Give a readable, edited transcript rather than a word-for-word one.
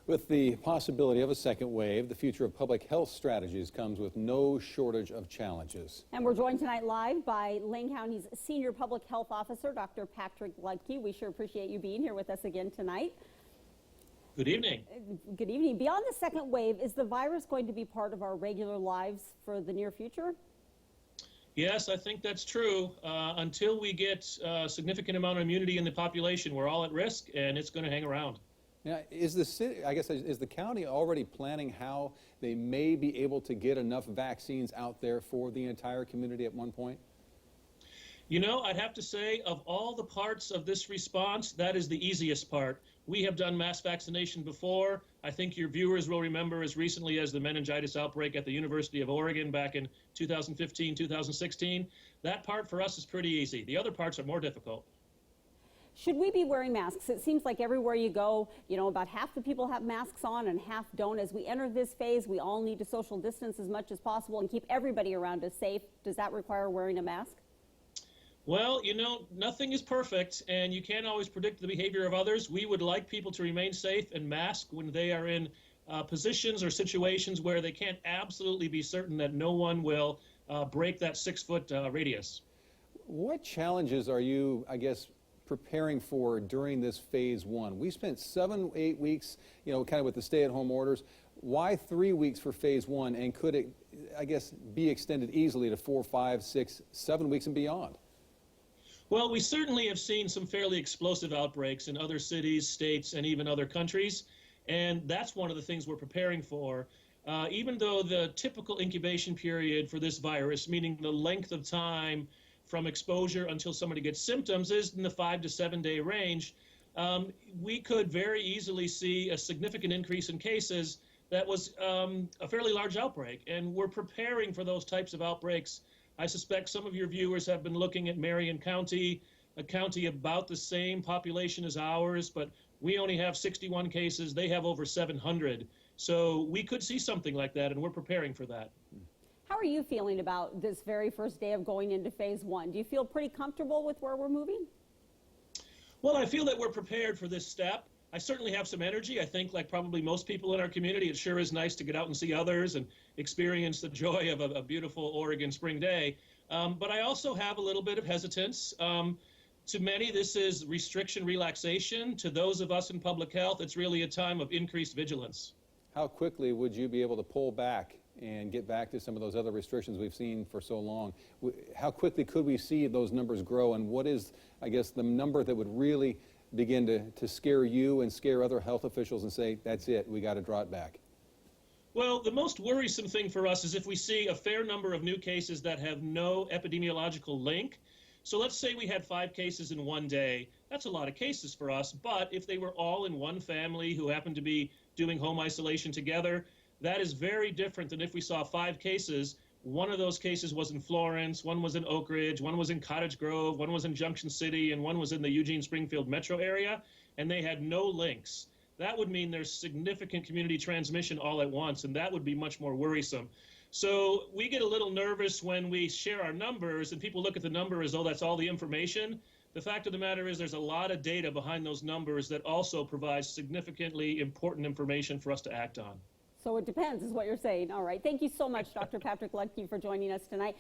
With the possibility of a second wave, the future of public health strategies comes with no shortage of challenges. And we're joined tonight live by Lane County's Senior Public Health Officer, Dr. Patrick Luedtke. We sure appreciate you being here with us again tonight. Good evening. Good evening. Beyond the second wave, is the virus going to be part of our regular lives for the near future? Yes, I think that's true. Until we get a significant amount of immunity in the population, we're all at risk, and it's going to hang around. Now, is the city, is the county already planning how they may be able to get enough vaccines out there for the entire community at one point? You know, I'd have to say, of all the parts of this response, that is the easiest part. We have done mass vaccination before. I think your viewers will remember as recently as the meningitis outbreak at the University of Oregon back in 2015, 2016. That part for us is pretty easy. The other parts are more difficult. Should we be wearing masks? It seems like everywhere you go, about half the people have masks on and half don't. As we enter this phase, we all need to social distance as much as possible and keep everybody around us safe. Does that require wearing a mask? Well, nothing is perfect, and you can't always predict the behavior of others. We would like people to remain safe and mask when they are in positions or situations where they can't absolutely be certain that no one will break that 6-foot radius. What challenges are you, preparing for during this phase one? We spent 7-8 weeks, kind of with the stay-at-home orders. Why 3 weeks for phase one, and could it, be extended easily to 4, 5, 6, 7 weeks and beyond? Well, we certainly have seen some fairly explosive outbreaks in other cities, states, and even other countries, and that's one of the things we're preparing for. Even though the typical incubation period for this virus, meaning the length of time from exposure until somebody gets symptoms, is in the 5 to 7 day range, we could very easily see a significant increase in cases that was a fairly large outbreak, and we're preparing for those types of outbreaks. I suspect some of your viewers have been looking at Marion County, a county about the same population as ours, but we only have 61 cases. They have over 700. So we could see something like that, and we're preparing for that. How are you feeling about this very first day of going into phase one? Do you feel pretty comfortable with where we're moving? Well, I feel that we're prepared for this step. I certainly have some energy. I think, like probably most people in our community, it sure is nice to get out and see others and experience the joy of a beautiful Oregon spring day. But I also have a little bit of hesitance. To many, this is restriction relaxation. To those of us in public health, it's really a time of increased vigilance. How quickly would you be able to pull back and get back to some of those other restrictions we've seen for so long? How quickly could we see those numbers grow, and what is, the number that would really begin to scare you and scare other health officials and say, that's it, we got to draw it back? Well, the most worrisome thing for us is if we see a fair number of new cases that have no epidemiological link. So let's say we had 5 cases in one day. That's a lot of cases for us, but if they were all in one family who happened to be doing home isolation together, that is very different than if we saw 5 cases. One of those cases was in Florence, one was in Oak Ridge, one was in Cottage Grove, one was in Junction City, and one was in the Eugene-Springfield metro area, and they had no links. That would mean there's significant community transmission all at once, and that would be much more worrisome. So we get a little nervous when we share our numbers, and people look at the number as though that's all the information. The fact of the matter is there's a lot of data behind those numbers that also provides significantly important information for us to act on. So it depends, is what you're saying. All right. Thank you so much, Dr. Patrick Luedtke, for joining us tonight.